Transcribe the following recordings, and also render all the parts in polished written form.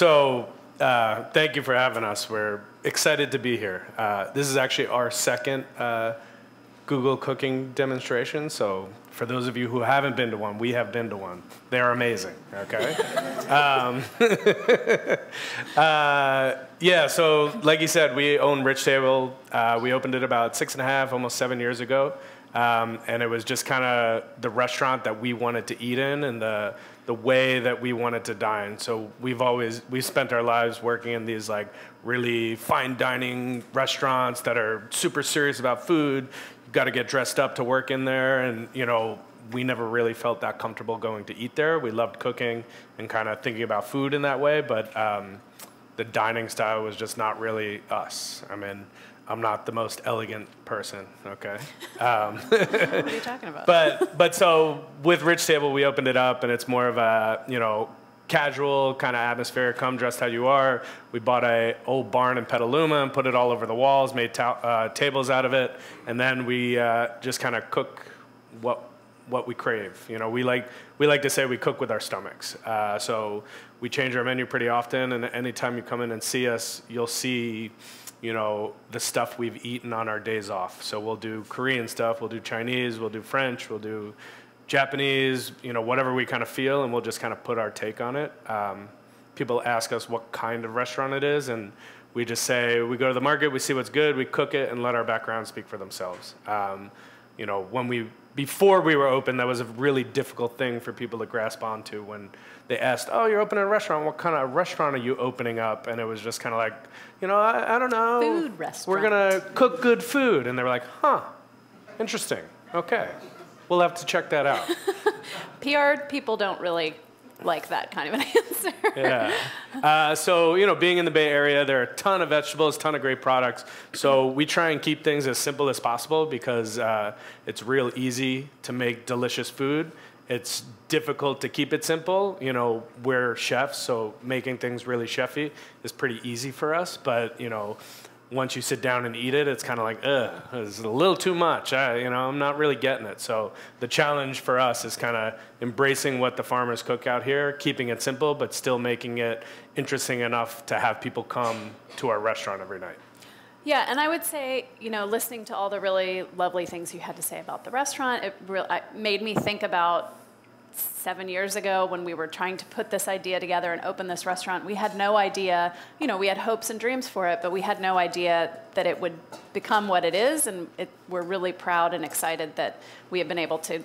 Thank you for having us. We're excited to be here. This is actually our second Google cooking demonstration. So for those of you who haven't been to one, we have been to one. They're amazing, okay? Yeah, so like you said, we own Rich Table. We opened it about 6.5, almost 7 years ago. And it was just kind of the restaurant that we wanted to eat in and the way that we wanted to dine. So we spent our lives working in these like really fine dining restaurants that are super serious about food. You've got to get dressed up to work in there. And, you know, we never really felt that comfortable going to eat there. We loved cooking and kind of thinking about food in that way. But the dining style was just not really us. I mean, I'm not the most elegant person, okay? What are you talking about? But so with Rich Table, we opened it up, and it's more of a, you know, casual kind of atmosphere. Come dressed how you are. We bought a old barn in Petaluma and put it all over the walls, made tables out of it, and then we just kind of cook what we crave. You know, we like to say we cook with our stomachs. So we change our menu pretty often, and anytime you come in and see us, you'll see, you know, the stuff we've eaten on our days off. So we'll do Korean stuff, we'll do Chinese, we'll do French, we'll do Japanese, you know, whatever we kind of feel, and we'll just kind of put our take on it. People ask us what kind of restaurant it is, and we just say, we go to the market, we see what's good, we cook it, and let our background speak for themselves. You know, before we were open, that was a really difficult thing for people to grasp onto when they asked, oh, you're opening a restaurant, what kind of restaurant are you opening up? And it was just kind of like, you know, I don't know. Food restaurant. We're going to cook good food. And they were like, huh, interesting. Okay. We'll have to check that out. PR people don't really like that kind of an answer. Yeah. So, you know, being in the Bay Area, there are a ton of vegetables, ton of great products. So we try and keep things as simple as possible because it's real easy to make delicious food. It's difficult to keep it simple. You know, we're chefs, so making things really chefy is pretty easy for us. But, you know, once you sit down and eat it, it's kind of like, ugh, it's a little too much. You know, I'm not really getting it. So the challenge for us is kind of embracing what the farmers cook out here, keeping it simple, but still making it interesting enough to have people come to our restaurant every night. Yeah, and I would say, you know, listening to all the really lovely things you had to say about the restaurant, it made me think about 7 years ago when we were trying to put this idea together and open this restaurant. We had no idea, you know, we had hopes and dreams for it, but we had no idea that it would become what it is, and we're really proud and excited that we have been able to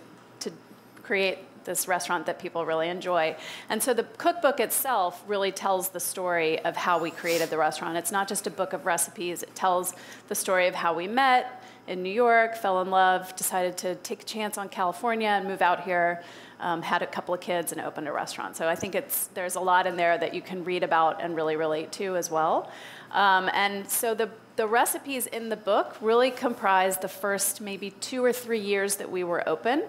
create this restaurant that people really enjoy. And so the cookbook itself really tells the story of how we created the restaurant. It's not just a book of recipes. It tells the story of how we met in New York, fell in love, decided to take a chance on California and move out here, had a couple of kids and opened a restaurant. So I think there's a lot in there that you can read about and really relate to as well. And so the recipes in the book really comprise the first maybe 2 or 3 years that we were open.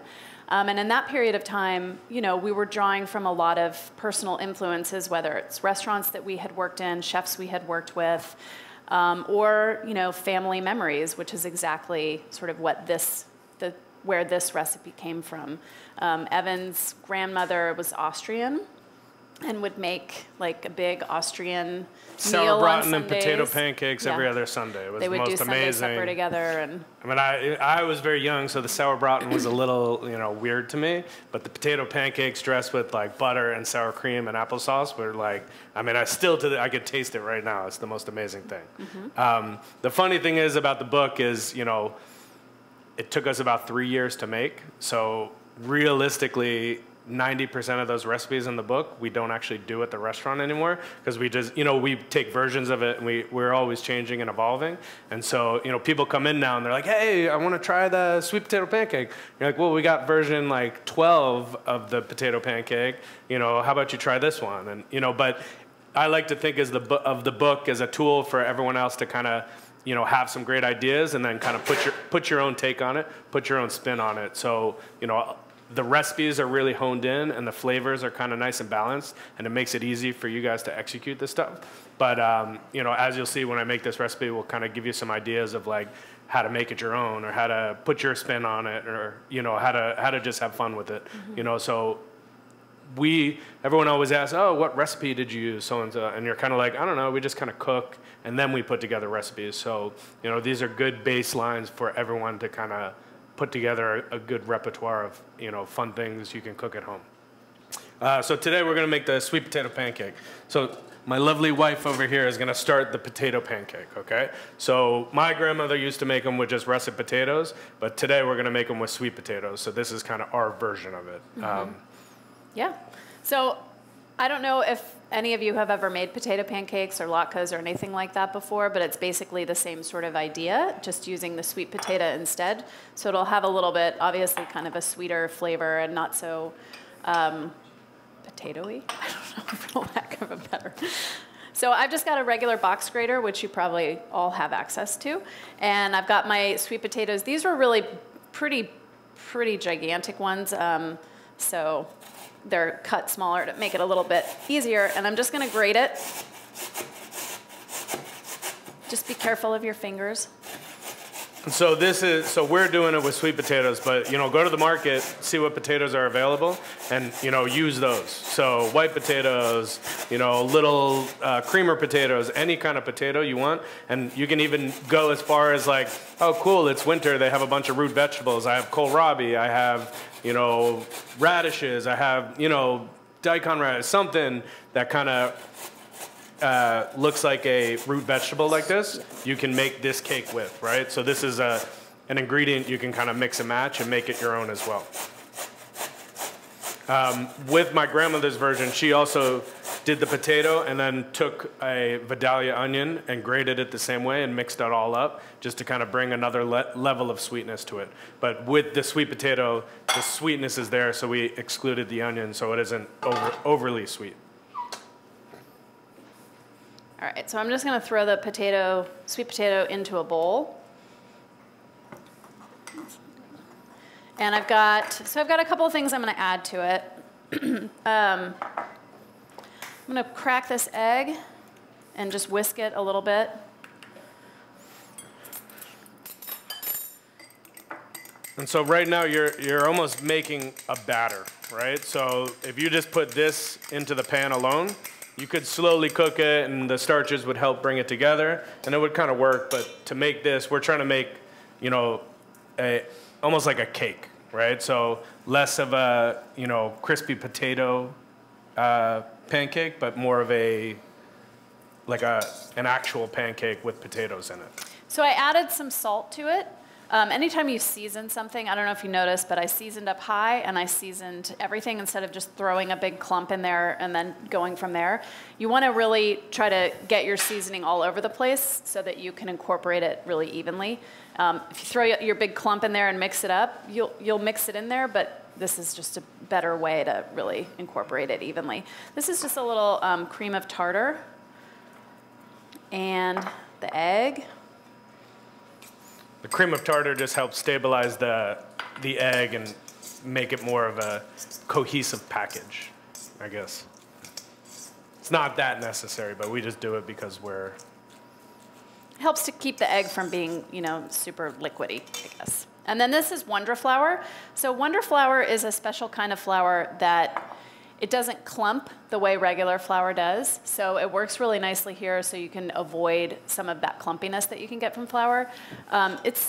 And in that period of time, you know, we were drawing from a lot of personal influences, whether it's restaurants that we had worked in, chefs we had worked with, or, you know, family memories, which is exactly sort of what where this recipe came from. Evan's grandmother was Austrian and would make like a big Austrian meal on Sundays. And potato pancakes every other Sunday. It was they would the most do Sunday amazing. supper together. And I mean, I was very young, so the sauerbraten was a little, you know, weird to me. But the potato pancakes dressed with like butter and sour cream and applesauce were like, I mean, I could taste it right now. It's the most amazing thing. Mm-hmm. The funny thing is about the book is, you know, it took us about 3 years to make. So realistically, 90% of those recipes in the book we don't actually do at the restaurant anymore because we just, you know, we take versions of it and we're always changing and evolving. And so, you know, people come in now and they're like, hey, I want to try the sweet potato pancake. You're like, well, we got version like 12 of the potato pancake. You know, how about you try this one? And, you know, but I like to think of the book as a tool for everyone else to kind of, you know, have some great ideas and then kind of put your own take on it, put your own spin on it. So, you know, the recipes are really honed in and the flavors are kind of nice and balanced, and it makes it easy for you guys to execute this stuff. But, you know, as you'll see when I make this recipe, we'll kind of give you some ideas of like how to make it your own or how to put your spin on it or, you know, how to just have fun with it. Mm-hmm. You know, so everyone always asks, oh, what recipe did you use, so-and-so? And you're kind of like, I don't know, we just kind of cook, and then we put together recipes. So, these are good baselines for everyone to kind of put together a good repertoire of, fun things you can cook at home. So today we're going to make the sweet potato pancake. So my lovely wife over here is going to start the potato pancake, okay? So my grandmother used to make them with just russet potatoes, but today we're going to make them with sweet potatoes. So this is kind of our version of it. Yeah. So I don't know if any of you have ever made potato pancakes or latkes or anything like that before, but it's basically the same sort of idea, just using the sweet potato instead. So it'll have a little bit, obviously, kind of a sweeter flavor and not so potatoey. I don't know, for lack of a better. So I've just got a regular box grater, which you probably all have access to, and I've got my sweet potatoes. These were really pretty gigantic ones, so they're cut smaller to make it a little bit easier, and I'm just going to grate it. Just be careful of your fingers. So we're doing it with sweet potatoes, but go to the market, see what potatoes are available, and use those. So white potatoes, little creamer potatoes, any kind of potato you want, and you can even go as far as like, oh cool, it's winter, they have a bunch of root vegetables. I have kohlrabi, I have radishes, I have daikon radish, something that kind of looks like a root vegetable like this, you can make this cake with, right? So this is an ingredient you can kind of mix and match and make it your own as well. With my grandmother's version, she also did the potato and then took a Vidalia onion and grated it the same way and mixed it all up just to kind of bring another level of sweetness to it. But with the sweet potato, the sweetness is there, so we excluded the onion so it isn't overly sweet. All right, so I'm just going to throw the sweet potato into a bowl. And I've got a couple of things I'm going to add to it. I'm going to crack this egg and just whisk it a little bit. And so right now you're almost making a batter, right? So if you just put this into the pan alone, you could slowly cook it and the starches would help bring it together and it would kind of work. But to make this, we're trying to make, almost like a cake, right? So less of a, crispy potato pancake, but more of an actual pancake with potatoes in it. So I added some salt to it. Anytime you season something, I don't know if you noticed, but I seasoned up high and I seasoned everything instead of just throwing a big clump in there and then going from there. You want to really try to get your seasoning all over the place so that you can incorporate it really evenly. If you throw your big clump in there and mix it up, you'll mix it in there, but this is just a better way to really incorporate it evenly. This is just a little cream of tartar and the egg. The cream of tartar just helps stabilize the egg and make it more of a cohesive package, I guess. It's not that necessary, but we just do it because it helps to keep the egg from being, super liquidy, I guess. And then this is Wonder Flour. So Wonder Flour is a special kind of flour that it doesn't clump the way regular flour does. So it works really nicely here so you can avoid some of that clumpiness that you can get from flour.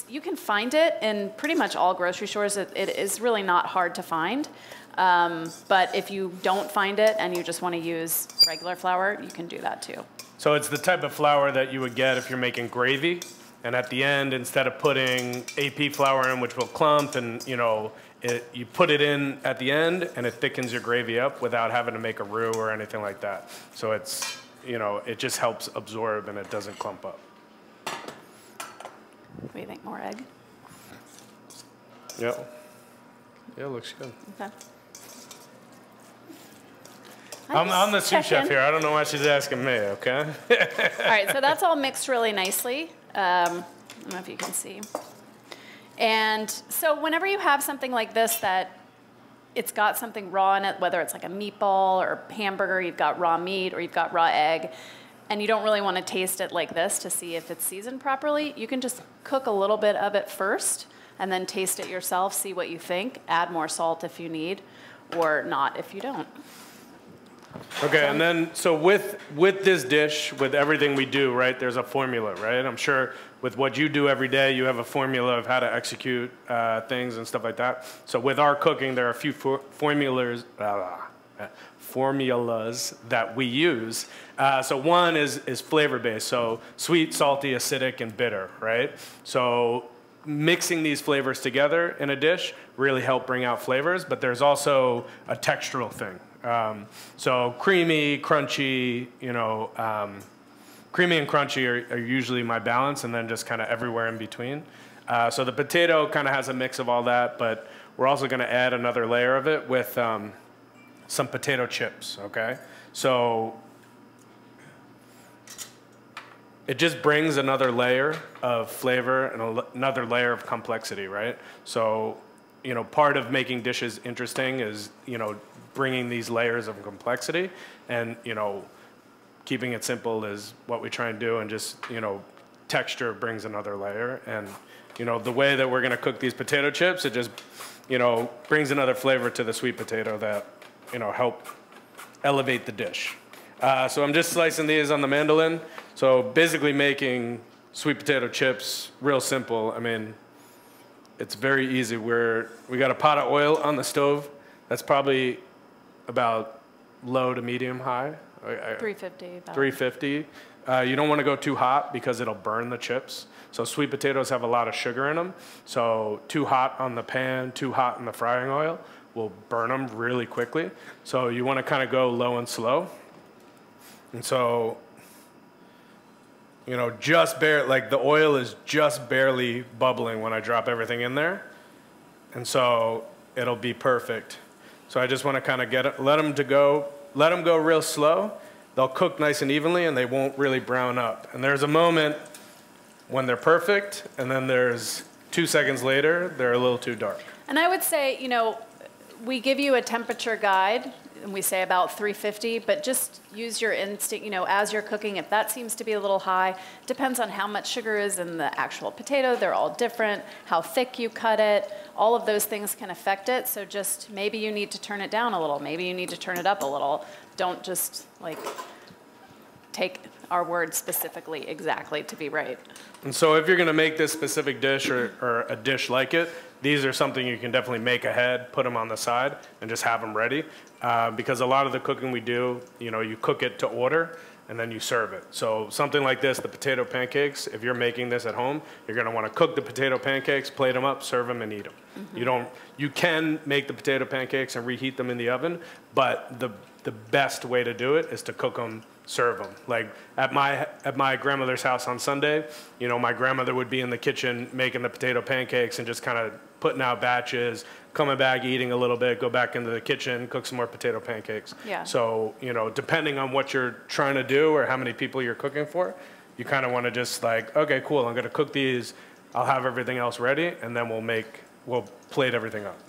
You can find it in pretty much all grocery stores. It is really not hard to find. But if you don't find it and you just want to use regular flour, you can do that too. So it's the type of flour that you would get if you're making gravy. And at the end, instead of putting AP flour in, which will clump, and you put it in at the end, and it thickens your gravy up without having to make a roux or anything like that. So it's, it just helps absorb and it doesn't clump up. What do you think? More egg? Yeah. Yeah, looks good. Okay. I'm the sous chef here. I don't know why she's asking me, okay? All right, so that's all mixed really nicely. I don't know if you can see. And so whenever you have something like this that it's got something raw in it, whether it's like a meatball or hamburger, you've got raw meat or you've got raw egg, and you don't really want to taste it like this to see if it's seasoned properly, you can just cook a little bit of it first and then taste it yourself, see what you think, add more salt if you need. or not if you don't. Okay, and then, so with this dish, with everything we do, right, there's a formula, right? I'm sure with what you do every day, you have a formula of how to execute things and stuff like that. So with our cooking, there are a few formulas that we use. So one is flavor-based, so sweet, salty, acidic, and bitter, right? So mixing these flavors together in a dish really help bring out flavors, but there's also a textural thing. So creamy, crunchy, creamy and crunchy are usually my balance, and then just kind of everywhere in between. So the potato kind of has a mix of all that, but we're also going to add another layer of it with some potato chips, okay? So it just brings another layer of flavor and another layer of complexity, right? So, part of making dishes interesting is, bringing these layers of complexity, and keeping it simple is what we try and do, and just texture brings another layer, and the way that we're going to cook these potato chips, it just brings another flavor to the sweet potato that help elevate the dish. So I'm just slicing these on the mandolin. So basically making sweet potato chips real simple. I mean, it's very easy. We got a pot of oil on the stove. That's probably about low to medium high. 350. About. 350. You don't want to go too hot because it'll burn the chips. So sweet potatoes have a lot of sugar in them. So too hot on the pan, too hot in the frying oil will burn them really quickly. So you want to kind of go low and slow. And so, the oil is just barely bubbling when I drop everything in there. And so it'll be perfect. So I just want to kind of let them go real slow. They'll cook nice and evenly, and they won't really brown up. And there's a moment when they're perfect, and then there's 2 seconds later, they're a little too dark. And I would say, we give you a temperature guide, and we say about 350, but just use your instinct, as you're cooking. If that seems to be a little high, depends on how much sugar is in the actual potato. They're all different, how thick you cut it. All of those things can affect it. So just maybe you need to turn it down a little. Maybe you need to turn it up a little. Don't just take our word specifically exactly to be right. And so if you're going to make this specific dish or a dish like it, these are something you can definitely make ahead, put them on the side, and just have them ready. Because a lot of the cooking we do, you cook it to order, and then you serve it. So something like this, the potato pancakes, if you're making this at home, you're going to want to cook the potato pancakes, plate them up, serve them, and eat them. Mm-hmm. You can make the potato pancakes and reheat them in the oven, but the best way to do it is to cook them, serve them. Like at my grandmother's house on Sunday, my grandmother would be in the kitchen making the potato pancakes and just kind of putting out batches, coming back, eating a little bit, go back into the kitchen, cook some more potato pancakes. Yeah. So, depending on what you're trying to do or how many people you're cooking for, you kind of want to just okay, cool, I'm going to cook these, I'll have everything else ready, and then we'll plate everything up.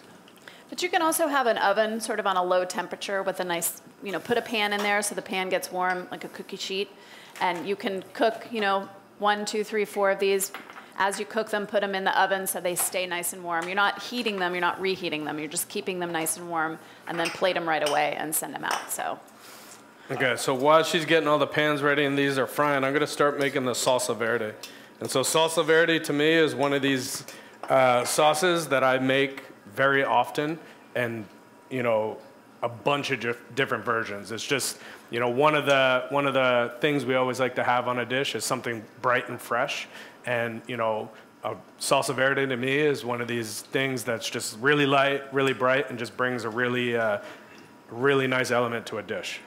But you can also have an oven sort of on a low temperature with a nice, put a pan in there so the pan gets warm, like a cookie sheet. And you can cook, 1, 2, 3, 4 of these. As you cook them, put them in the oven so they stay nice and warm. You're not heating them, you're not reheating them. You're just keeping them nice and warm, and then plate them right away and send them out. So. Okay, so while she's getting all the pans ready and these are frying, I'm going to start making the Salsa Verde. And so Salsa Verde to me is one of these sauces that I make very often, and a bunch of different versions. It's just one of the things we always like to have on a dish is something bright and fresh, and a Salsa Verde to me is one of these things that's just really light, really bright, and just brings a really nice element to a dish.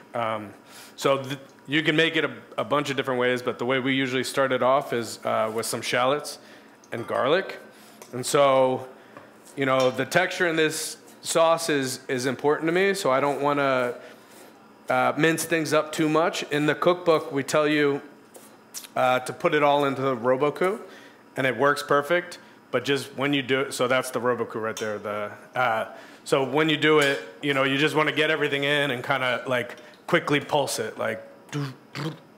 So you can make it a bunch of different ways, but the way we usually start it off is with some shallots and garlic, and so. The texture in this sauce is important to me, so I don't want to mince things up too much. In the cookbook, we tell you to put it all into the Roboku, and it works perfect, but just when you do it, so that's the Roboku right there. So when you do it, you just want to get everything in and kind of quickly pulse it,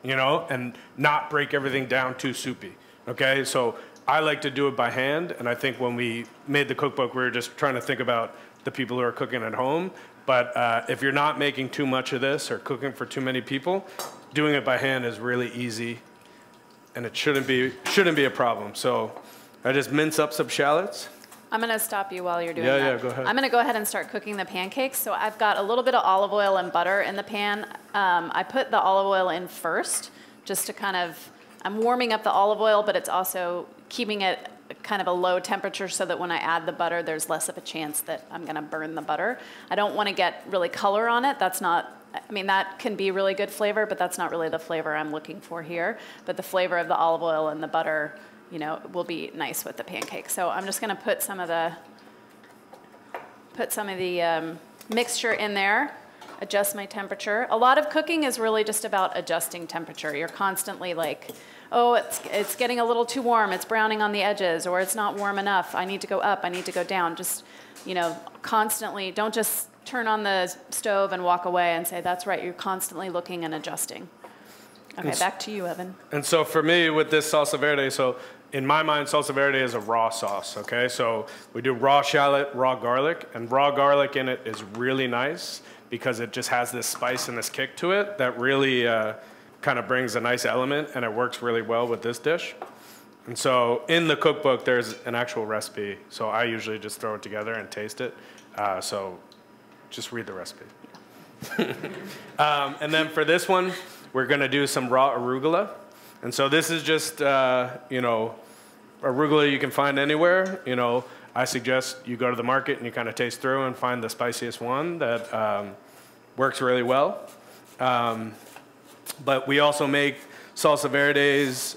and not break everything down too soupy, okay? So I like to do it by hand, and I think when we made the cookbook, we were just trying to think about the people who are cooking at home. But if you're not making too much of this or cooking for too many people, doing it by hand is really easy, and it shouldn't be a problem. So I just mince up some shallots. I'm going to stop you while you're doing that. Yeah, go ahead. I'm going to go ahead and start cooking the pancakes. So I've got a little bit of olive oil and butter in the pan. I put the olive oil in first, just to kind of, I'm warming up the olive oil, but it's also keeping it kind of a low temperature so that when I add the butter, there's less of a chance that I'm going to burn the butter. I don't want to get really color on it. That's not, I mean, that can be really good flavor, but that's not really the flavor I'm looking for here. But the flavor of the olive oil and the butter, you know, will be nice with the pancake. So I'm just going to put some of the mixture in there, adjust my temperature. A lot of cooking is really just about adjusting temperature. You're constantly like, oh, it's getting a little too warm, it's browning on the edges, or it's not warm enough, I need to go up, I need to go down. Just, you know, constantly, don't just turn on the stove and walk away and say, that's right, you're constantly looking and adjusting. Okay, back to you, Evan. And so for me, with this salsa verde, so in my mind, salsa verde is a raw sauce, okay? So we do raw shallot, raw garlic, and raw garlic in it is really nice because it just has this spice and this kick to it that really kind of brings a nice element, and it works really well with this dish. And so in the cookbook, there's an actual recipe. So I usually just throw it together and taste it. So just read the recipe. And then for this one, we're going to do some raw arugula. And so this is just, you know, arugula you can find anywhere. You know, I suggest you go to the market and you kind of taste through and find the spiciest one that works really well. But we also make salsa verdes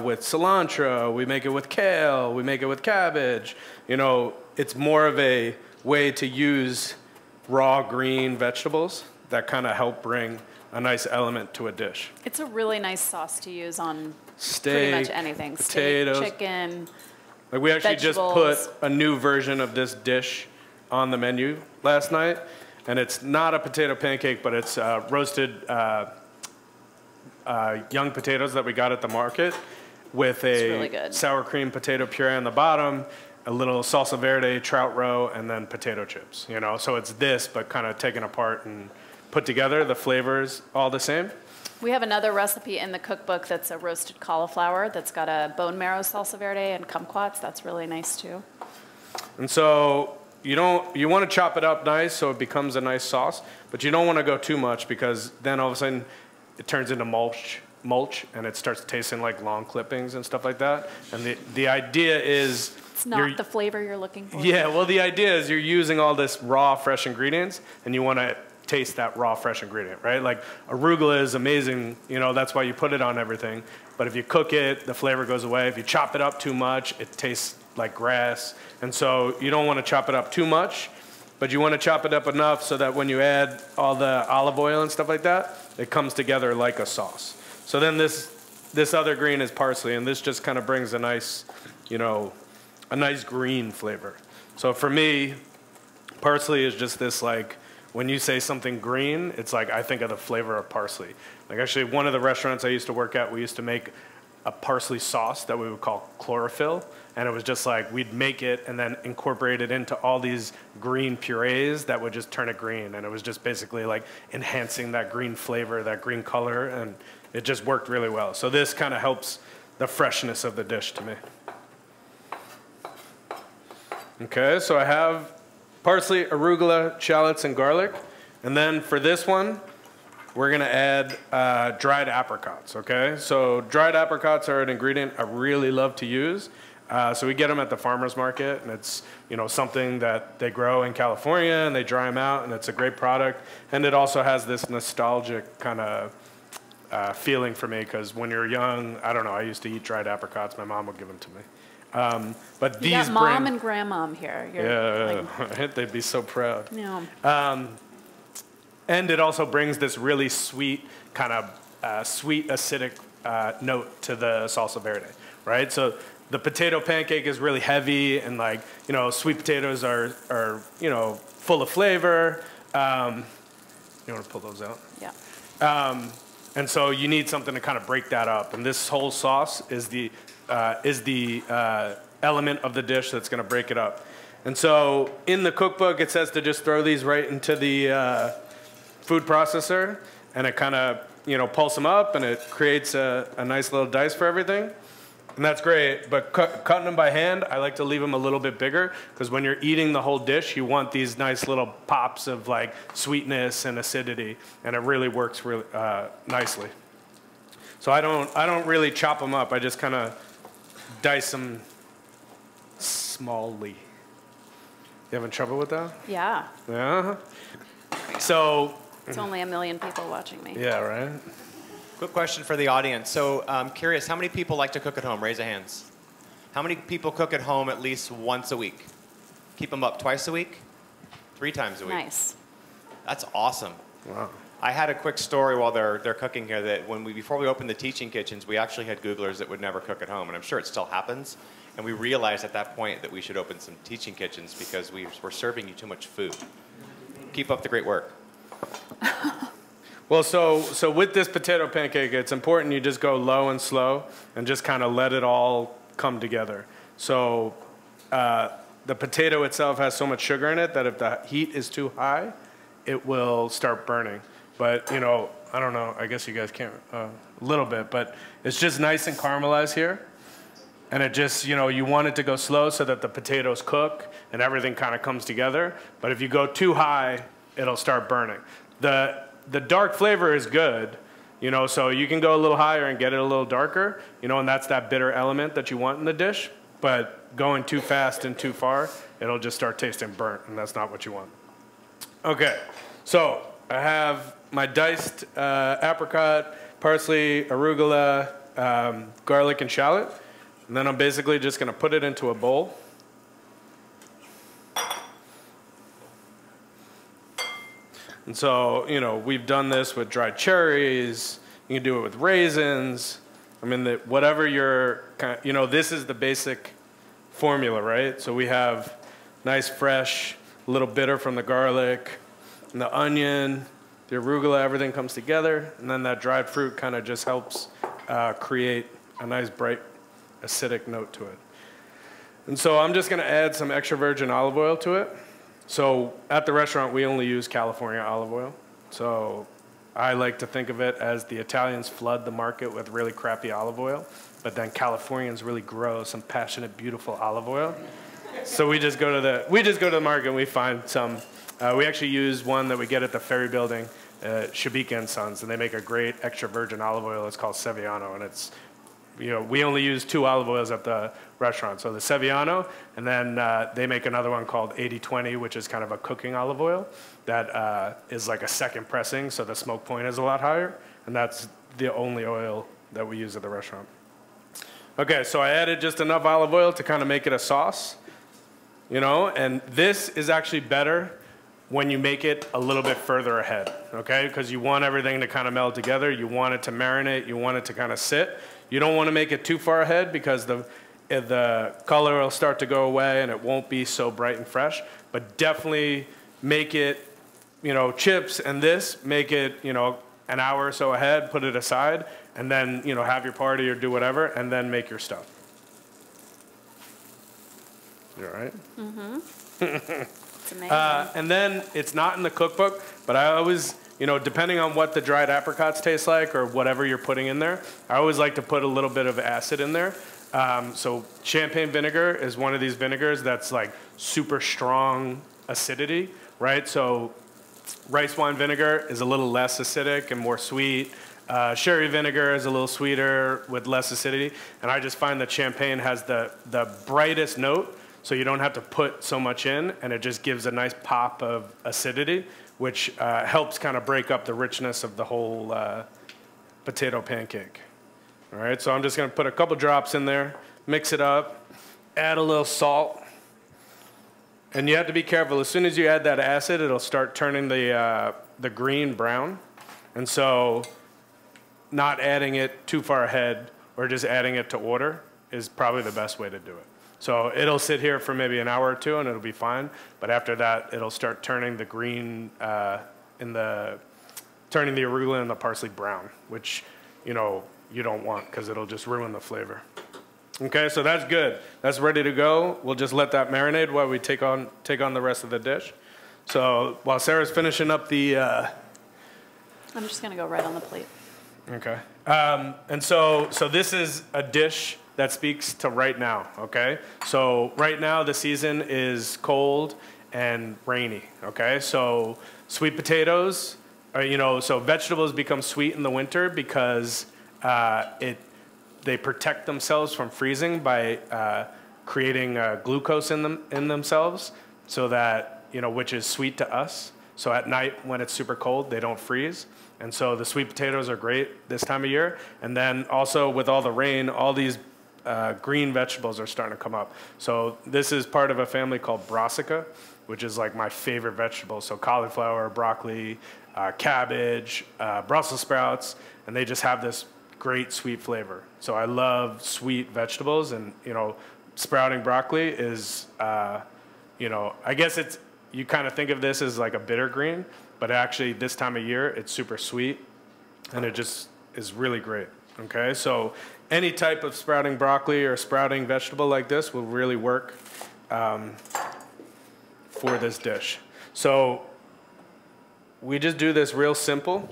with cilantro. We make it with kale. We make it with cabbage. You know, it's more of a way to use raw green vegetables that kind of help bring a nice element to a dish. It's a really nice sauce to use on steak, pretty much anything. potatoes, steak, chicken, like we actually vegetables. just put a new version of this dish on the menu last night, and it's not a potato pancake, but it's roasted young potatoes that we got at the market with a really sour cream potato puree on the bottom, a little salsa verde trout roe, and then potato chips. You know, so it's this, but kind of taken apart and put together. The flavors all the same. We have another recipe in the cookbook that's a roasted cauliflower that's got a bone marrow salsa verde and kumquats. That's really nice too. And so you want to chop it up nice so it becomes a nice sauce, but you don't want to go too much because then all of a sudden it turns into mulch and it starts tasting like long clippings and stuff like that. And the idea is it's not the flavor you're looking for. Yeah, well the idea is you're using all this raw fresh ingredients and you want to taste that raw fresh ingredient, right? Like arugula is amazing, you know, that's why you put it on everything. But if you cook it, the flavor goes away. If you chop it up too much, it tastes like grass. And so you don't want to chop it up too much, but you want to chop it up enough so that when you add all the olive oil and stuff like that, it comes together like a sauce. So then this other green is parsley, and this just kind of brings a nice, you know, a nice green flavor. So for me, parsley is just this like, when you say something green, it's like I think of the flavor of parsley. Like actually one of the restaurants I used to work at, we used to make a parsley sauce that we would call chlorophyll. And it was just like we'd make it and then incorporate it into all these green purees that would just turn it green. And it was just basically like enhancing that green flavor, that green color. And it just worked really well. So this kind of helps the freshness of the dish to me. Okay, so I have parsley, arugula, shallots, and garlic. And then for this one, we're going to add dried apricots, okay? So dried apricots are an ingredient I really love to use. So we get them at the farmer's market, and it's, you know, something that they grow in California, and they dry them out, and it's a great product. And it also has this nostalgic kind of feeling for me, because when you're young, I don't know, I used to eat dried apricots. My mom would give them to me. But you these got mom and grandmom here. You're like, they'd be so proud. Yeah. And it also brings this really sweet, kind of sweet, acidic note to the salsa verde, right? So the potato pancake is really heavy, and like, you know, sweet potatoes are you know, full of flavor. You want to pull those out? Yeah. And so you need something to kind of break that up. And this whole sauce is the element of the dish that's going to break it up. And so in the cookbook, it says to just throw these right into the food processor, and it kind of, pulse them up, and it creates a nice little dice for everything. And that's great, but cutting them by hand, I like to leave them a little bit bigger, because when you're eating the whole dish, you want these nice little pops of like sweetness and acidity, and it really works really nicely. So I don't really chop them up. I just kind of dice them smallly. You having trouble with that? Yeah. Yeah. So it's only 1 million people watching me. Yeah, right. Quick question for the audience. So I'm curious, how many people like to cook at home? Raise your hands. How many people cook at home at least once a week? Keep them up twice a week? 3 times a week? Nice. That's awesome. Wow. I had a quick story while they're cooking here that before we opened the teaching kitchens, we actually had Googlers that would never cook at home, and I'm sure it still happens. And we realized at that point that we should open some teaching kitchens because we're serving you too much food. Keep up the great work. Well, so with this potato pancake, it's important you just go low and slow and just kind of let it all come together. So the potato itself has so much sugar in it that if the heat is too high, it will start burning. But, I don't know, I guess you guys can't, a little bit, but it's just nice and caramelized here. And it just, you want it to go slow so that the potatoes cook and everything kind of comes together. But if you go too high, it'll start burning. The dark flavor is good, so you can go a little higher and get it a little darker, and that's that bitter element that you want in the dish. But going too fast and too far, it'll just start tasting burnt, and that's not what you want. Okay, so I have my diced apricot, parsley, arugula, garlic, and shallot. And then I'm basically just going to put it into a bowl. And so, we've done this with dried cherries. You can do it with raisins. I mean, whatever your, this is the basic formula, right? So we have nice, fresh, a little bitter from the garlic, and the onion, the arugula, everything comes together. And then that dried fruit kind of just helps create a nice, bright, acidic note to it. And so I'm just going to add some extra virgin olive oil to it. So at the restaurant, we only use California olive oil. So I like to think of it as the Italians flood the market with really crappy olive oil, but then Californians really grow some passionate, beautiful olive oil. So we just go to the market and we find some. We actually use one that we get at the Ferry Building, Shabika and Sons, and they make a great extra virgin olive oil. It's called Sevillano, and it's, we only use 2 olive oils at the restaurant. So the Sevillano, and then they make another one called 80-20, which is kind of a cooking olive oil that is like a second pressing, so the smoke point is a lot higher, and that's the only oil that we use at the restaurant. Okay, so I added just enough olive oil to kind of make it a sauce, and this is actually better when you make it a little bit further ahead, okay? Because you want everything to kind of meld together. You want it to marinate. You want it to kind of sit. You don't want to make it too far ahead because the color will start to go away and it won't be so bright and fresh. But definitely make it, chips and this, make it, an hour or so ahead, put it aside, and then, have your party or do whatever, and then make your stuff. You all right? Mm-hmm. It's amazing. And then it's not in the cookbook, but I always, depending on what the dried apricots taste like or whatever you're putting in there, I always like to put a little bit of acid in there. So champagne vinegar is one of these vinegars that's like super strong acidity, right? So rice wine vinegar is a little less acidic and more sweet. Sherry vinegar is a little sweeter with less acidity. And I just find that champagne has the brightest note, so you don't have to put so much in, and it just gives a nice pop of acidity, which helps kind of break up the richness of the whole potato pancake. All right, so I'm just going to put a couple drops in there, mix it up, add a little salt. And you have to be careful. As soon as you add that acid, it'll start turning the green brown. And so not adding it too far ahead or just adding it to order is probably the best way to do it. So it'll sit here for maybe an hour or two and it'll be fine. But after that, it'll start turning the green turning the arugula and the parsley brown, which, you don't want because it'll just ruin the flavor. Okay, so that's good. That's ready to go. We'll just let that marinate while we take on the rest of the dish. So while Sarah's finishing up the... I'm just going to go right on the plate. Okay. And so this is a dish that speaks to right now, okay? So right now the season is cold and rainy, okay? So sweet potatoes, so vegetables become sweet in the winter because they protect themselves from freezing by creating glucose in themselves, so that, which is sweet to us. So at night when it's super cold, they don't freeze. And so the sweet potatoes are great this time of year. And then also with all the rain, all these green vegetables are starting to come up. So this is part of a family called brassica, which is like my favorite vegetable. So cauliflower, broccoli, cabbage, Brussels sprouts, and they just have this great sweet flavor. So I love sweet vegetables, and sprouting broccoli is, I guess you kind of think of this as like a bitter green, but actually this time of year it's super sweet, and it just is really great. Okay, so any type of sprouting broccoli or sprouting vegetable like this will really work for this dish. So we just do this real simple.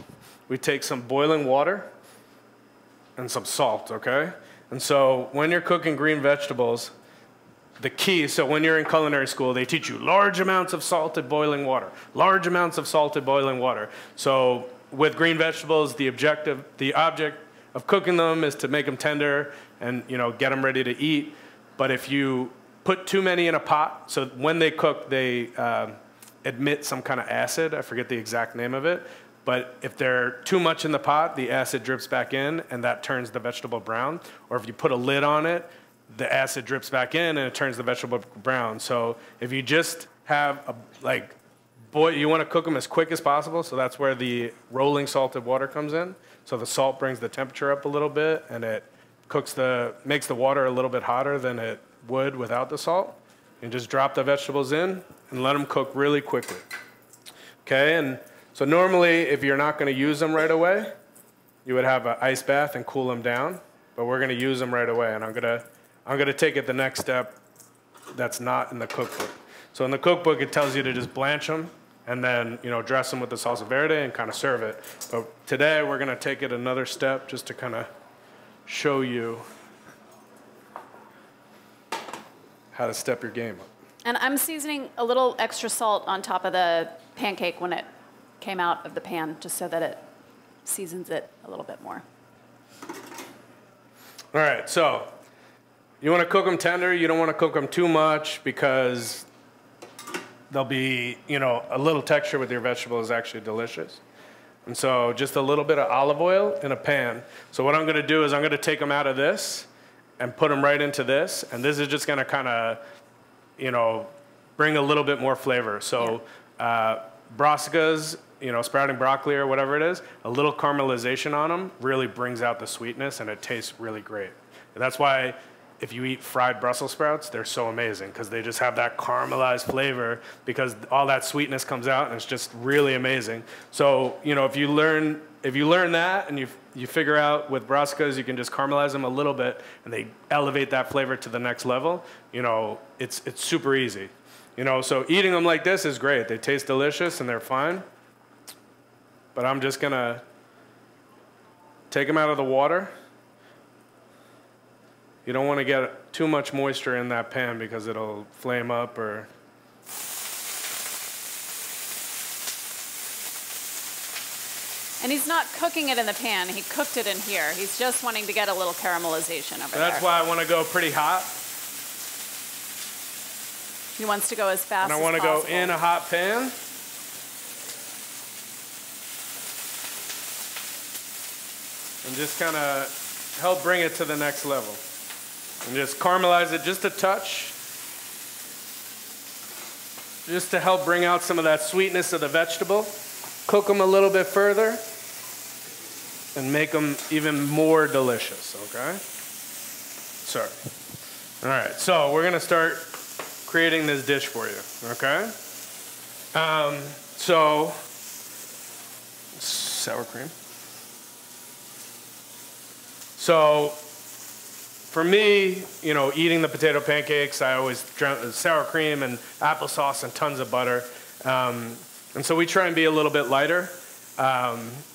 We take some boiling water and some salt, okay? And so when you're cooking green vegetables, the key, so when you're in culinary school, they teach you large amounts of salted boiling water, large amounts of salted boiling water. So with green vegetables, the object of cooking them is to make them tender and, get them ready to eat. But if you put too many in a pot, so when they cook, they emit some kind of acid. I forget the exact name of it. But if they're too much in the pot, the acid drips back in, and that turns the vegetable brown. Or if you put a lid on it, the acid drips back in, and it turns the vegetable brown. So if you just have you want to cook them as quick as possible. So that's where the rolling salted water comes in. So the salt brings the temperature up a little bit, and it makes the water a little bit hotter than it would without the salt. And just drop the vegetables in and let them cook really quickly. Okay, and so normally if you're not going to use them right away, you would have an ice bath and cool them down. But we're going to use them right away, and I'm gonna take it the next step that's not in the cookbook. So in the cookbook, it tells you to just blanch them and then dress them with the salsa verde and kind of serve it. But today we're gonna take it another step just to kind of show you how to step your game up. And I'm seasoning a little extra salt on top of the pancake when it came out of the pan, just so that it seasons it a little bit more. All right, so you want to cook them tender. You don't want to cook them too much because there'll be, a little texture with your vegetable is actually delicious. And so just a little bit of olive oil in a pan. So what I'm going to do is I'm going to take them out of this and put them right into this. And this is just going to kind of, bring a little bit more flavor. So brassicas, sprouting broccoli or whatever it is, a little caramelization on them really brings out the sweetness, and it tastes really great. And that's why if you eat fried Brussels sprouts, they're so amazing, because they just have that caramelized flavor, because all that sweetness comes out, and it's just really amazing. So, if you learn that and you figure out with brassicas, you can just caramelize them a little bit, and they elevate that flavor to the next level, it's super easy. So eating them like this is great. They taste delicious, and they're fine. But I'm just going to take them out of the water. You don't want to get too much moisture in that pan because it'll flame up or... And he's not cooking it in the pan. He cooked it in here. He's just wanting to get a little caramelization over there. That's why I want to go pretty hot. He wants to go as fast as possible. And I want to go in a hot pan. And just kind of help bring it to the next level. And just caramelize it just a touch. Just to help bring out some of that sweetness of the vegetable. Cook them a little bit further. And make them even more delicious, okay? Sorry. All right, so we're going to start creating this dish for you, okay? So, sour cream. So, for me, you know, eating the potato pancakes, I always drown sour cream and applesauce and tons of butter. And so we try and be a little bit lighter,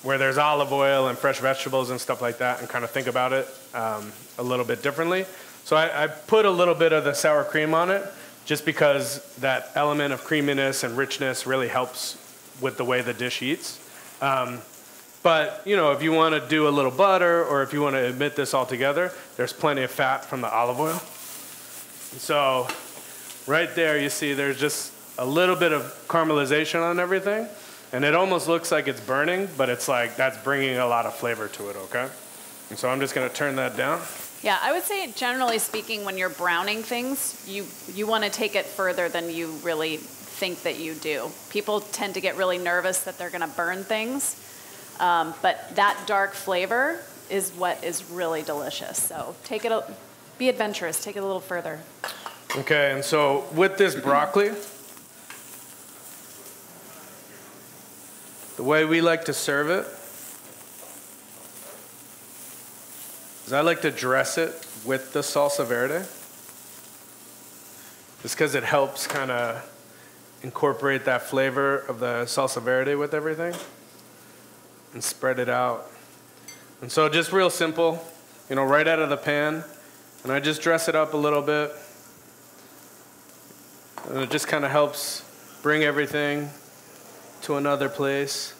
where there's olive oil and fresh vegetables and stuff like that, and kind of think about it a little bit differently. So I put a little bit of the sour cream on it, just because that element of creaminess and richness really helps with the way the dish eats. But, you know, if you want to do a little butter, or if you want to omit this altogether, there's plenty of fat from the olive oil. And so right there, you see there's just a little bit of caramelization on everything. And it almost looks like it's burning, but it's like that's bringing a lot of flavor to it, okay? And so I'm just going to turn that down. Yeah, I would say, generally speaking, when you're browning things, you want to take it further than you really think that you do. People tend to get really nervous that they're going to burn things, but that dark flavor is what is really delicious. So be adventurous, take it a little further. Okay, and so with this broccoli, the way we like to serve it is I like to dress it with the salsa verde. Just because it helps kind of incorporate that flavor of the salsa verde with everything and spread it out. And so just real simple, you know, right out of the pan. And I just dress it up a little bit. And it just kind of helps bring everything to another place.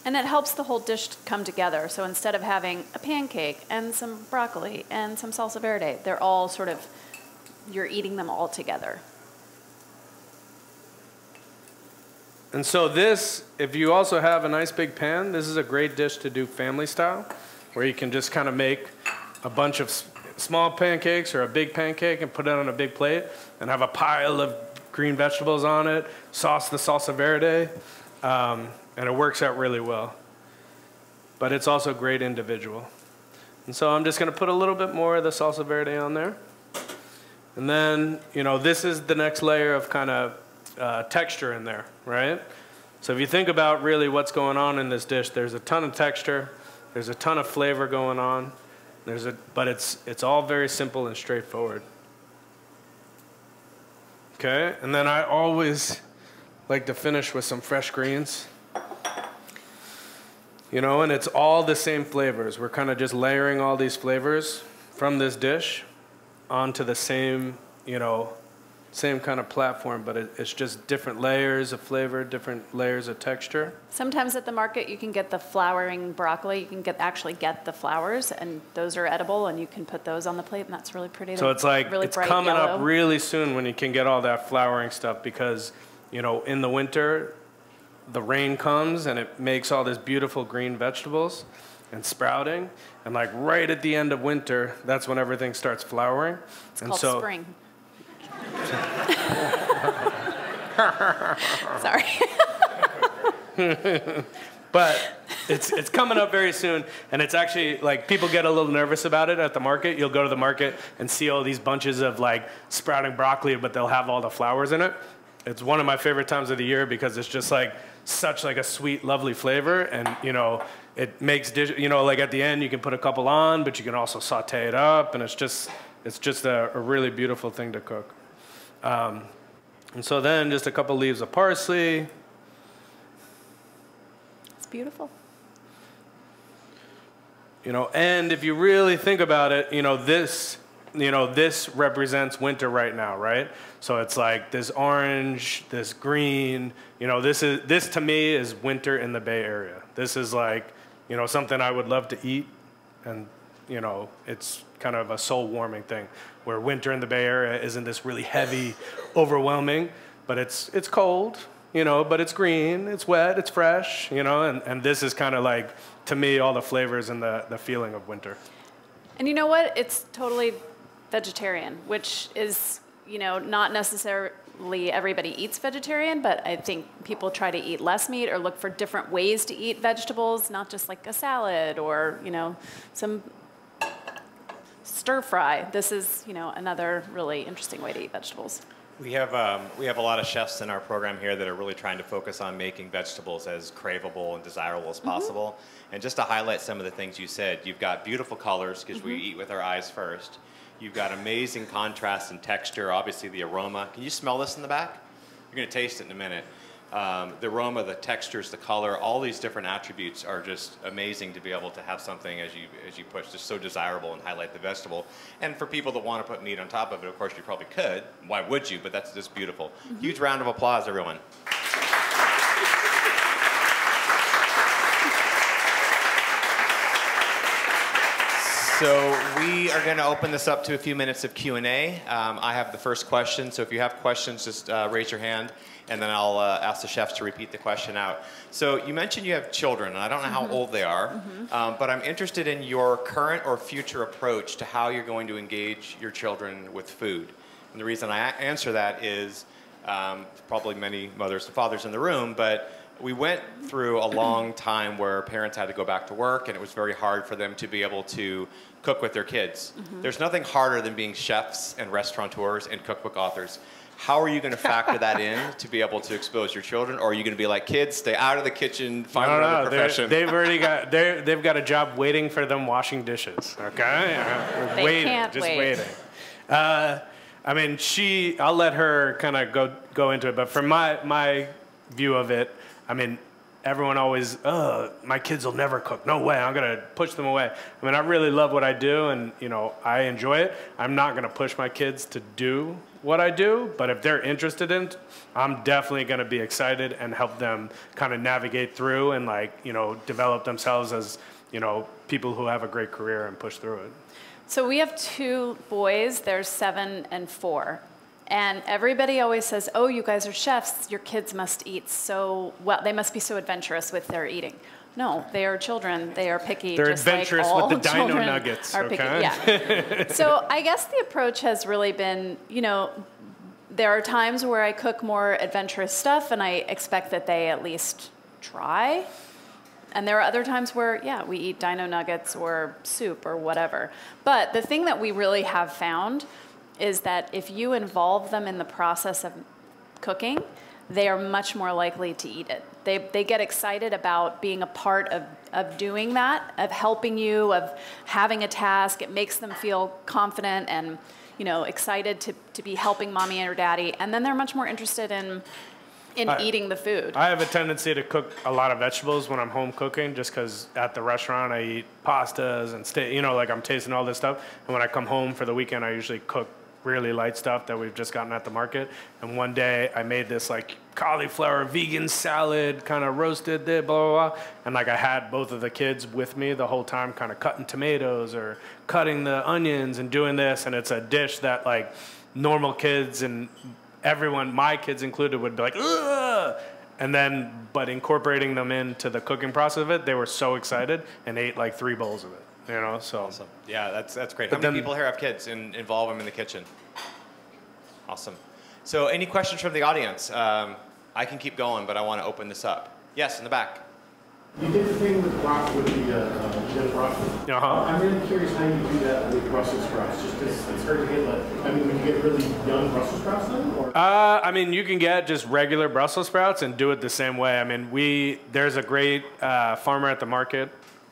And it helps the whole dish come together. So instead of having a pancake and some broccoli and some salsa verde, they're all sort of, you're eating them all together. And so this, if you also have a nice big pan, this is a great dish to do family style, where you can just kind of make a bunch of small pancakes or a big pancake and put it on a big plate and have a pile of green vegetables on it, sauce the salsa verde, and it works out really well. But it's also great individual. And so I'm just going to put a little bit more of the salsa verde on there. And then, you know, this is the next layer of kind of texture in there, right? So if you think about really what's going on in this dish, there's a ton of texture, there's a ton of flavor going on, but it's all very simple and straightforward. Okay, and then I always like to finish with some fresh greens. You know, and it's all the same flavors. We're kind of just layering all these flavors from this dish onto the same, you know, same kind of platform, but it's just different layers of flavor, different layers of texture. Sometimes at the market you can get the flowering broccoli. You can actually get the flowers, and those are edible, and you can put those on the plate, and that's really pretty. So it's like, really it's coming yellow. up really soon when you can get all that flowering stuff, because, you know, in the winter, the rain comes and it makes all this beautiful green vegetables and sprouting. And like right at the end of winter, that's when everything starts flowering. It's called spring. Sorry. But it's coming up very soon, and it's actually like people get a little nervous about it at the market. You'll go to the market and see all these bunches of like sprouting broccoli, but they'll have all the flowers in it. It's one of my favorite times of the year because it's just like such like a sweet, lovely flavor, and you know it makes you know, like at the end you can put a couple on, but you can also saute it up, and it's just a really beautiful thing to cook. And so then just a couple leaves of parsley. It's beautiful. You know, and if you really think about it, this represents winter right now, right? So it's like this orange, this green, this to me is winter in the Bay Area. This is like, something I would love to eat, and, it's kind of a soul-warming thing, where winter in the Bay Area isn't this really heavy, overwhelming, but it's cold, but it's green, it's wet, it's fresh, and this is kind of like, to me, all the flavors and the feeling of winter. And you know what? It's totally vegetarian, which is, not necessarily everybody eats vegetarian, but I think people try to eat less meat or look for different ways to eat vegetables, not just like a salad or, some stir fry. This is, another really interesting way to eat vegetables. We have a lot of chefs in our program here that are really trying to focus on making vegetables as craveable and desirable as possible. And just to highlight some of the things you said, you've got beautiful colors because we eat with our eyes first. You've got amazing contrast and texture, obviously the aroma. Can you smell this in the back? You're going to taste it in a minute. The aroma, the textures, the color, all these different attributes are just amazing to be able to have something as you push, just so desirable and highlight the vegetable. And for people that want to put meat on top of it, of course you probably could. Why would you? But that's just beautiful. Huge round of applause, everyone. So we are going to open this up to a few minutes of Q&A. I have the first question, so if you have questions, just raise your hand, and then I'll ask the chefs to repeat the question out. So you mentioned you have children, and I don't know how old they are, but I'm interested in your current or future approach to how you're going to engage your children with food. And the reason I answer that is probably many mothers and fathers in the room, but we went through a long time where parents had to go back to work, and it was very hard for them to be able to cook with their kids. There's nothing harder than being chefs and restaurateurs and cookbook authors. How are you going to factor that in to be able to expose your children? Or are you going to be like, kids, stay out of the kitchen, find another profession? They've already got, they've got a job waiting for them washing dishes, okay? They waiting, can't just wait. waiting. I mean, I'll let her kind of go into it, but from my view of it, I mean, everyone always, my kids will never cook. No way, I'm gonna push them away. I mean, I really love what I do, and I enjoy it. I'm not gonna push my kids to do what I do, but if they're interested in it, I'm definitely gonna be excited and help them kind of navigate through and develop themselves as people who have a great career and push through it. So we have 2 boys, they're 7 and 4. And everybody always says, oh, you guys are chefs, your kids must eat so well, they must be so adventurous with their eating. No, they are children, they are picky. They're just adventurous like all with the dino children nuggets, are picky. okay? Yeah. So I guess the approach has really been, there are times where I cook more adventurous stuff and I expect that they at least try. And there are other times where, yeah, we eat dino nuggets or soup or whatever. But the thing that we really have found is that if you involve them in the process of cooking, they are much more likely to eat it. They get excited about being a part of doing that, of helping you, of having a task. It makes them feel confident and excited to be helping mommy or daddy. And then they're much more interested in eating the food. I have a tendency to cook a lot of vegetables when I'm home cooking, just because at the restaurant I eat pastas and steak, like I'm tasting all this stuff. And when I come home for the weekend, I usually cook really light stuff that we've just gotten at the market. And one day I made this cauliflower vegan salad, kind of roasted, blah, blah, blah. And I had both of the kids with me the whole time, kind of cutting tomatoes or cutting the onions and doing this. And it's a dish that normal kids and everyone, my kids included, would be like, ugh! But incorporating them into the cooking process of it, they were so excited and ate 3 bowls of it. So awesome. Yeah, that's great. How many people here have kids and involve them in the kitchen? Awesome. So any questions from the audience? I can keep going, but I want to open this up. Yes, in the back. You did the thing with the broccoli. I'm really curious how you do that with Brussels sprouts. Just because it's hard to get, would you get really young Brussels sprouts then? Or? You can get just regular Brussels sprouts and do it the same way. There's a great farmer at the market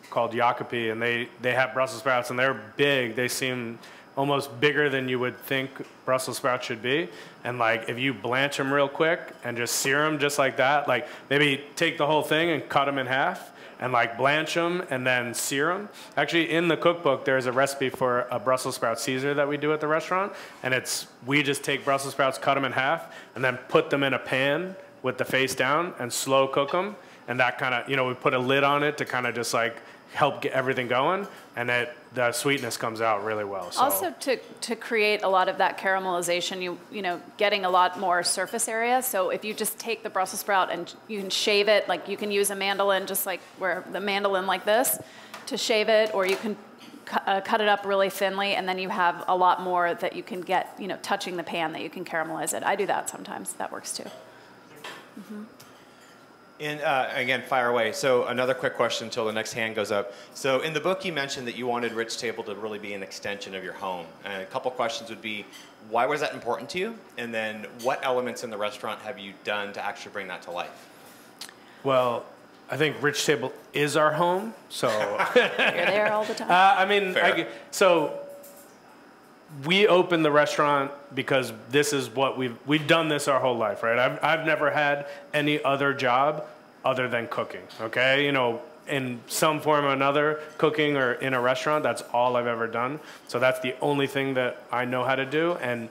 called Jacopi, and they have Brussels sprouts, and they're big. They seem almost bigger than you would think Brussels sprouts should be. And if you blanch them real quick and just sear them just like that, maybe take the whole thing and cut them in half and blanch them and then sear them. Actually, in the cookbook, there's a recipe for a Brussels sprout Caesar that we do at the restaurant. And we just take Brussels sprouts, cut them in half, and then put them in a pan with the face down and slow cook them. And that kind of, we put a lid on it to kind of just help get everything going, and the sweetness comes out really well. So. Also, to create a lot of that caramelization, you getting a lot more surface area. So if you just take the Brussels sprout and you can shave it, you can use a mandolin, just where the mandolin like this, to shave it, or you can cut it up really thinly, and then you have a lot more that you can get, touching the pan that you can caramelize it. I do that sometimes. That works too. And again, fire away. So another quick question until the next hand goes up. So in the book, you mentioned that you wanted Rich Table to really be an extension of your home. And a couple questions would be, why was that important to you? And then what elements in the restaurant have you done to actually bring that to life? Well, I think Rich Table is our home, so... You're there all the time. So we opened the restaurant because this is what we've done this our whole life, right? I've never had any other job other than cooking, okay? You know, in some form or another, cooking or in a restaurant, that's all I've ever done. So that's the only thing that I know how to do. And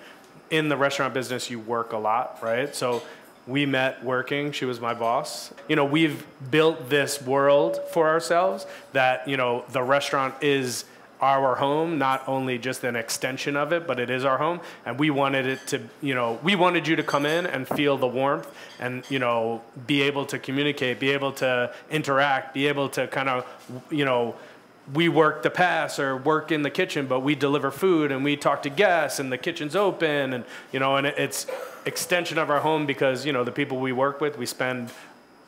in the restaurant business, you work a lot, right? So we met working. She was my boss. You know, we've built this world for ourselves that, you know, the restaurant is our home, not only just an extension of it, but it is our home. And we wanted it to, you know, we wanted you to come in and feel the warmth and, you know, be able to communicate, be able to interact, be able to kind of, you know, we work the pass or work in the kitchen, but we deliver food and we talk to guests and the kitchen's open and, you know, and it's extension of our home because, you know, the people we work with, we spend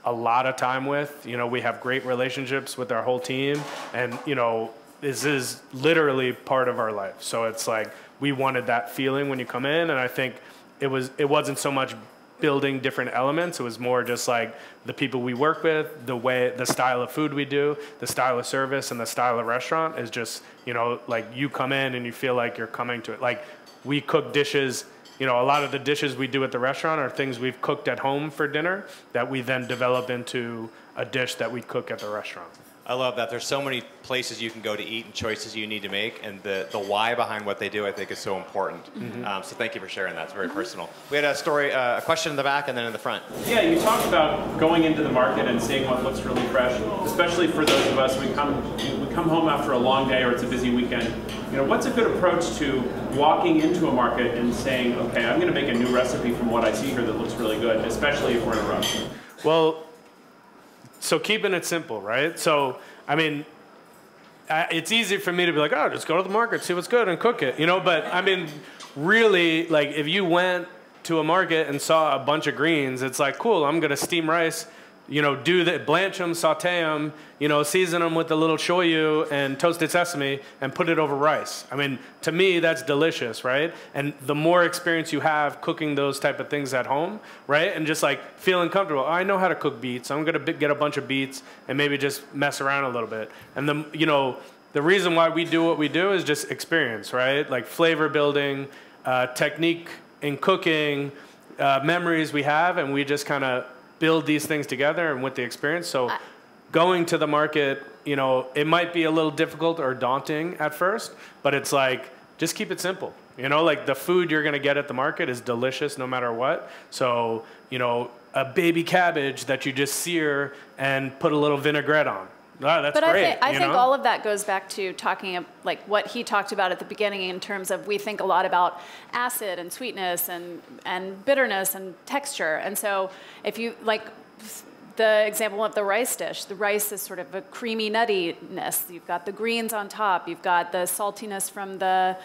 a lot of time with, you know, we have great relationships with our whole team and, you know, this is literally part of our life. So it's like we wanted that feeling when you come in, and I think it wasn't so much building different elements. It was more just like the people we work with, the style of food we do, the style of service, and the style of restaurant is just, you know, like you come in and you feel like you're coming to it. Like we cook dishes, you know, a lot of the dishes we do at the restaurant are things we've cooked at home for dinner that we then develop into a dish that we cook at the restaurant. I love that. There's so many places you can go to eat and choices you need to make, and the why behind what they do, I think, is so important. Mm-hmm. So thank you for sharing that. It's very personal. We had a question in the back and then in the front. Yeah, you talked about going into the market and seeing what looks really fresh, especially for those of us, we come home after a long day or it's a busy weekend. You know, what's a good approach to walking into a market and saying, okay, I'm going to make a new recipe from what I see here that looks really good, especially if we're in a rush? Well, so keeping it simple, right? So, I mean, it's easy for me to be like, oh, just go to the market, see what's good, and cook it, you know? But, I mean, really, like, if you went to a market and saw a bunch of greens, it's like, cool, I'm going to steam rice, you know, blanch them, saute them, you know, season them with a little shoyu and toasted sesame and put it over rice. I mean, to me, that's delicious, right? And the more experience you have cooking those type of things at home, right? And just like feeling comfortable, I know how to cook beets. I'm going to get a bunch of beets and maybe just mess around a little bit. And you know, the reason why we do what we do is just experience, right? Like flavor building, technique in cooking, memories we have, and we just kind of build these things together and with the experience. So going to the market, you know, it might be a little difficult or daunting at first, but it's like, just keep it simple. You know, like the food you're going to get at the market is delicious no matter what. So, you know, a baby cabbage that you just sear and put a little vinaigrette on. Oh, that's great. I think all of that goes back to talking like what he talked about at the beginning in terms of we think a lot about acid and sweetness and bitterness and texture. And so if you like the example of the rice dish, the rice is sort of a creamy nuttiness. You've got the greens on top. You've got the saltiness from the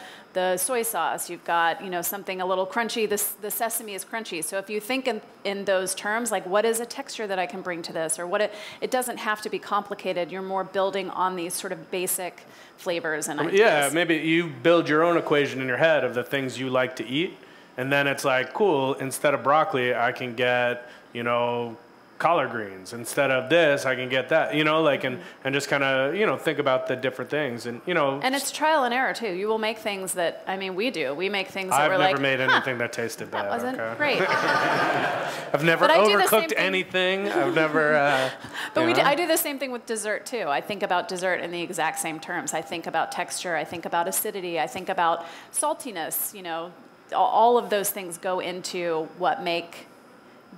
soy sauce. You've got, you know, something a little crunchy. The sesame is crunchy. So if you think in those terms, like what is a texture that I can bring to this, or what it doesn't have to be complicated. You're more building on these sort of basic flavors and ideas. Yeah, maybe you build your own equation in your head of the things you like to eat, and then it's like, cool, instead of broccoli, I can get, you know, collard greens. Instead of this, I can get that, you know, like, and just kind of, you know, think about the different things and, you know. And it's trial and error too. You will make things that, I mean, we do. We make things that we're like, I've never made anything that tasted bad. That wasn't great. I've never overcooked anything. I've never, But I do the same thing with dessert too. I think about dessert in the exact same terms. I think about texture. I think about acidity. I think about saltiness, you know. All of those things go into what make,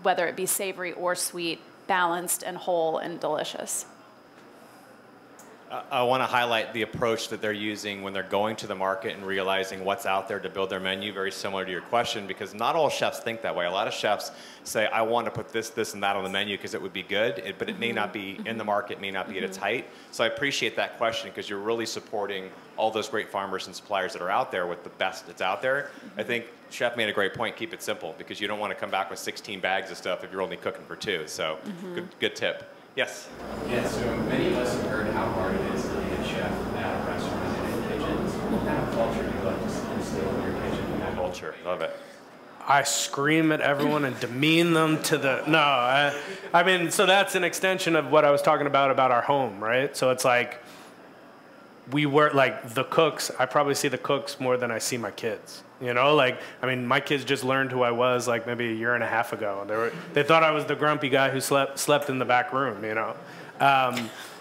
whether it be savory or sweet, balanced and whole and delicious. I want to highlight the approach that they're using when they're going to the market and realizing what's out there to build their menu, very similar to your question, because not all chefs think that way. A lot of chefs say, I want to put this, this, and that on the menu because it would be good, but it may not be in the market, may not be at its height. So I appreciate that question because you're really supporting all those great farmers and suppliers that are out there with the best that's out there. I think Chef made a great point, keep it simple, because you don't want to come back with 16 bags of stuff if you're only cooking for 2. So good tip. Yes? Yeah, so many of us have heard how hard it is to be a chef at a restaurant and in kitchens. What kind of culture do you like to instill in your kitchen? Culture, love it. I scream at everyone and demean them to the, no, I mean, so that's an extension of what I was talking about our home, right? So it's like, we were like the cooks, I probably see the cooks more than I see my kids. You know, like, I mean, my kids just learned who I was like maybe a year and a half ago. They thought I was the grumpy guy who slept in the back room, you know.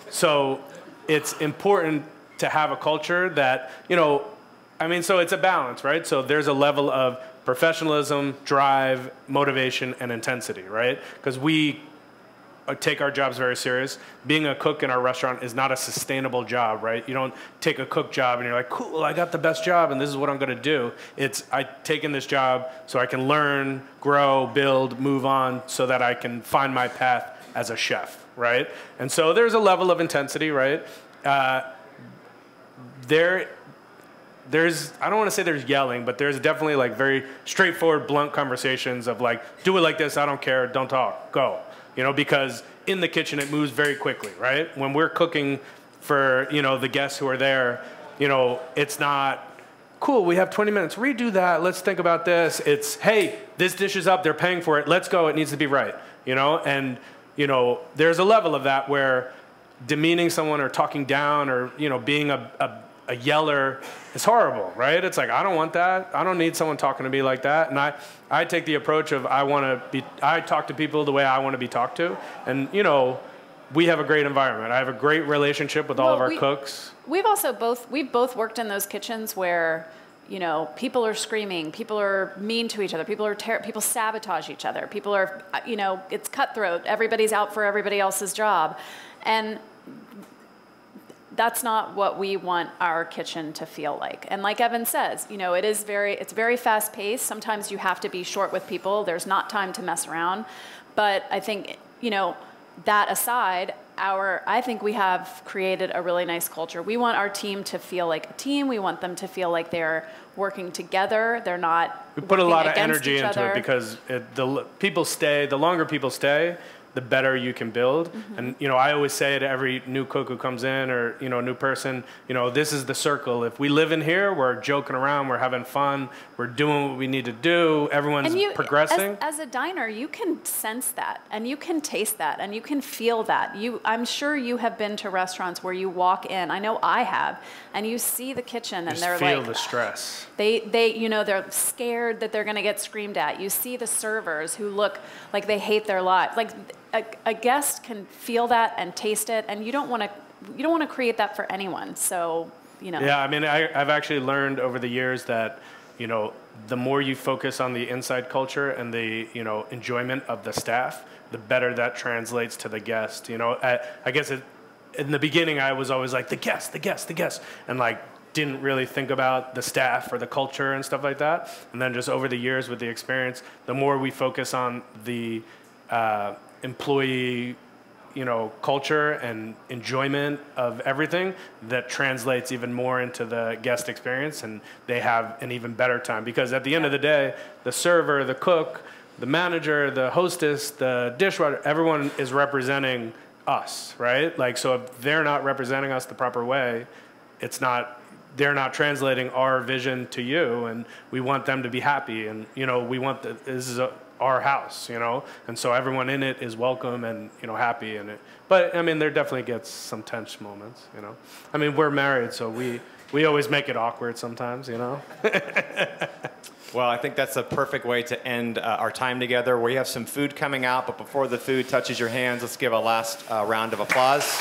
So it's important to have a culture that, you know, I mean, so it's a balance, right? So there's a level of professionalism, drive, motivation, and intensity, right? Because we take our jobs very serious. Being a cook in our restaurant is not a sustainable job, right? You don't take a cook job and you're like, cool, I got the best job and this is what I'm gonna do. It's, I've taken this job so I can learn, grow, build, move on so that I can find my path as a chef, right? And so there's a level of intensity, right? There's, I don't want to say there's yelling, but there's definitely like very straightforward, blunt conversations of like, do it like this, I don't care, don't talk, go. You know, because in the kitchen it moves very quickly, right? When we're cooking for, you know, the guests who are there, you know, it's not, cool, we have 20 minutes, redo that, let's think about this. It's, hey, this dish is up, they're paying for it, let's go, it needs to be right, you know? And, you know, there's a level of that where demeaning someone or talking down or, you know, being a yeller is horrible, right? It's like, I don't want that. I don't need someone talking to me like that. And I take the approach of I talk to people the way I want to be talked to. And, you know, we have a great environment. I have a great relationship with all of our cooks. We've both worked in those kitchens where, you know, people are screaming, people are mean to each other, people sabotage each other, people are, you know, it's cutthroat, everybody's out for everybody else's job. And that's not what we want our kitchen to feel like. And like Evan says, you know, it's very fast paced. Sometimes you have to be short with people. There's not time to mess around. But I think, you know, that aside, I think we have created a really nice culture. We want our team to feel like a team. We want them to feel like they're working together. They're not We put a lot of against energy each into other. it because the longer people stay, the better you can build. And, you know, I always say to every new cook who comes in or, you know, a new person, you know, this is the circle. If we live in here, we're joking around, we're having fun, we're doing what we need to do, everyone's progressing. As a diner, you can sense that and you can taste that and you can feel that. I'm sure you have been to restaurants where you walk in, I know I have, and you see the kitchen and they're like, feel the stress. They you know, they're scared that they're gonna get screamed at. You see the servers who look like they hate their life. Like, a guest can feel that and taste it, and you don't want to create that for anyone. So, you know. Yeah, I mean, I've actually learned over the years that, you know, the more you focus on the inside culture and the, you know, enjoyment of the staff, the better that translates to the guest. You know, I guess in the beginning I was always like the guest, and like didn't really think about the staff or the culture and stuff like that. And then just over the years with the experience, the more we focus on the employee, you know, culture and enjoyment of everything, that translates even more into the guest experience, and they have an even better time. Because at the end of the day, the server, the cook, the manager, the hostess, the dishwasher, everyone is representing us, right? Like, so if they're not representing us the proper way, they're not translating our vision to you, and we want them to be happy, and, you know, this is our house, you know, and so everyone in it is welcome and, you know, happy in it. But I mean, there definitely gets some tense moments, you know. I mean, we're married, so we always make it awkward sometimes, you know. Well, I think that's a perfect way to end our time together. We have some food coming out, but before the food touches your hands, let's give a last round of applause.